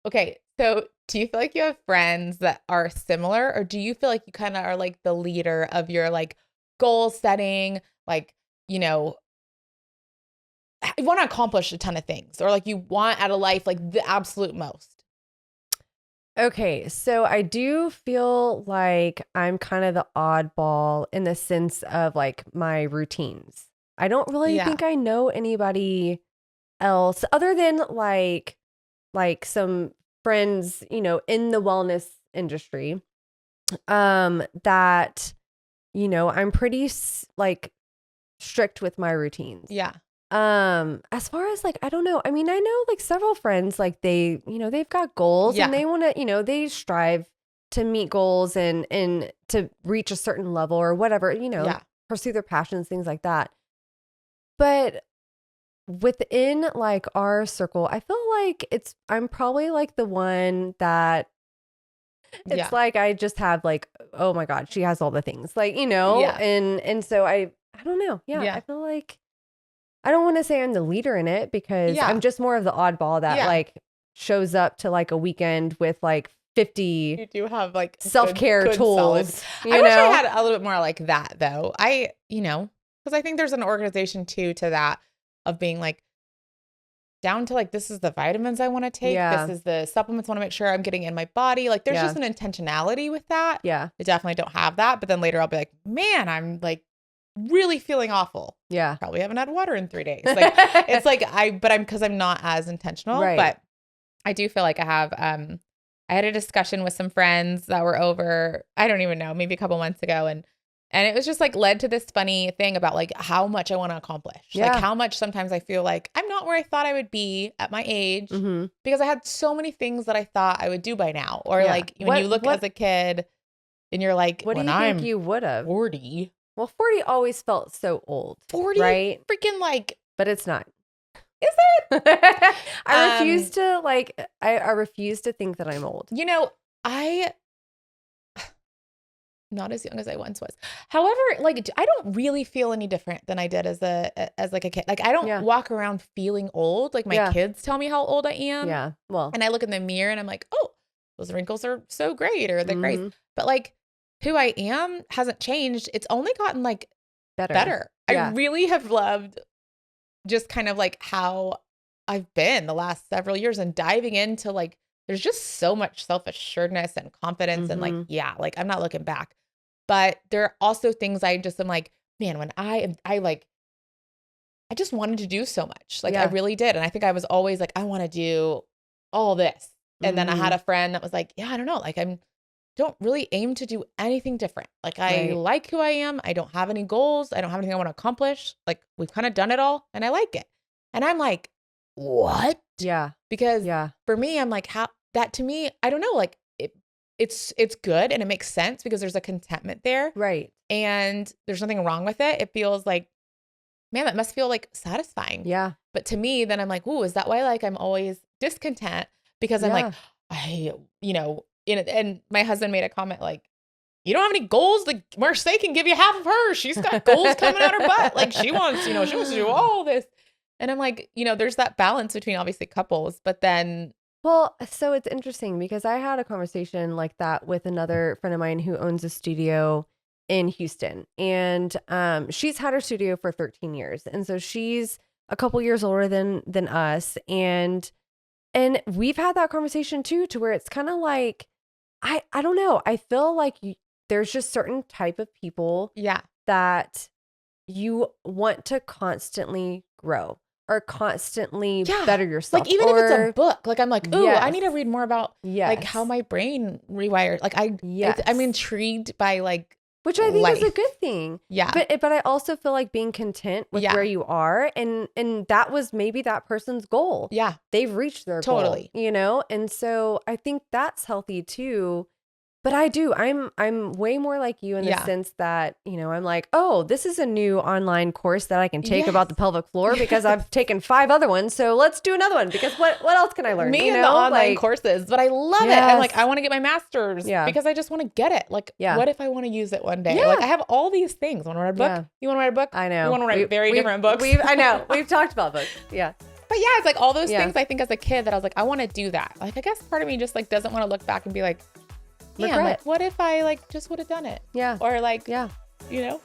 Okay. So do you feel like you have friends that are similar, or do you feel like you kind of are like the leader of your like goal setting, like, you know, you want to accomplish a ton of things, or like you want out of life like the absolute most? Okay, so I do feel like I'm kind of the oddball in the sense of like my routines. I don't really Yeah. think I know anybody else other than like some friends, in the wellness industry, that, I'm pretty like strict with my routines. Yeah. As far as like, I don't know. I mean, I know like several friends, like they've got goals and Yeah. they want to, they strive to meet goals and to reach a certain level or whatever, Yeah. pursue their passions, things like that. But within like our circle, I feel like I'm probably like the one that it's Yeah. like I just have like, oh my God, she has all the things, like, Yeah. and so I don't know. Yeah, I Yeah. feel like I don't want to say I'm the leader in it because I'm Yeah. just more of the oddball that Yeah. like shows up to like a weekend with like 50 You do have like self-care good solid. tools, I wish I had a little bit more like that though. Because I think there's an organization too to that of being like down to like, this is the vitamins I want to take. Yeah. This is the supplements I want to make sure I'm getting in my body. Like there's Yeah. just an intentionality with that. Yeah. I definitely don't have that. But then later I'll be like, man, I'm like really feeling awful. Yeah. Probably haven't had water in 3 days. Like it's like because I'm not as intentional. Right. But I do feel like I have I had a discussion with some friends that were over, I don't even know, maybe a couple months ago. And it was just like led to this funny thing about like how much I want to accomplish. Yeah. Like how much sometimes I feel like I'm not where I thought I would be at my age Mm-hmm. because I had so many things that I thought I would do by now. Or Yeah. like when you look as a kid and you're like, What do when you I'm think you would have? 40. Well, 40 always felt so old. 40? Right? Freaking like, But it's not. is it? I refuse to like, I refuse to think that I'm old. I not as young as I once was. However, like I don't really feel any different than I did as like a kid. Like I don't walk around feeling old. Like my kids tell me how old I am. Yeah. Well, and I look in the mirror and I'm like, oh, those wrinkles are so great or they're great. Mm-hmm. But like who I am hasn't changed. It's only gotten like better. Yeah. I really have loved just kind of like how I've been the last several years and diving into like, there's just so much self-assuredness and confidence and like, yeah, like I'm not looking back. But there are also things I just am like, man, when I just wanted to do so much. Like I really did. And I think I was always like, I want to do all this. And then I had a friend that was like, yeah, I don't know. Like don't really aim to do anything different. Like I like who I am. I don't have any goals. I don't have anything I want to accomplish. Like we've kind of done it all and I like it. And I'm like, what? Yeah. Because for me, I'm like, how that to me, I don't know, like it's good and it makes sense because there's a contentment there. Right. And there's nothing wrong with it. It feels like, man, that must feel like satisfying. Yeah. But to me, then I'm like, ooh, is that why like I'm always discontent? Because I'm like, and my husband made a comment like, you don't have any goals? Like Marsais can give you half of hers. She's got goals coming out her butt. Like she wants to do all this. And I'm like, there's that balance between obviously couples, but then. Well, so it's interesting because I had a conversation like that with another friend of mine who owns a studio in Houston. And she's had her studio for 13 years. And so she's a couple years older than us. And we've had that conversation too, to where it's kind of like, I don't know. I feel like there's just certain type of people that you want to constantly grow or constantly better yourself. Like even if it's a book, like I'm like, ooh, I need to read more about like how my brain rewired. Like I'm intrigued by like, which I think is a good thing. Yeah. But I also feel like being content with where you are. And that was maybe that person's goal. Yeah. They've reached their goal, And so I think that's healthy too. But I'm way more like you in the sense that, I'm like, oh, this is a new online course that I can take about the pelvic floor because I've taken 5 other ones. So let's do another one because what else can I learn? Me and the online courses, but I love it. I'm like, I want to get my master's because I just want to get it. Like, what if I want to use it one day? Like I have all these things. Want to write a book? You want to write a book? I know. You want to write very different books? I know. We've talked about books. Yeah. But yeah, it's like all those things I think as a kid that I was like, I want to do that. Like, I guess part of me just like doesn't want to look back and be like, man, like, what if I like just would have done it? Yeah. Or like, yeah. you know?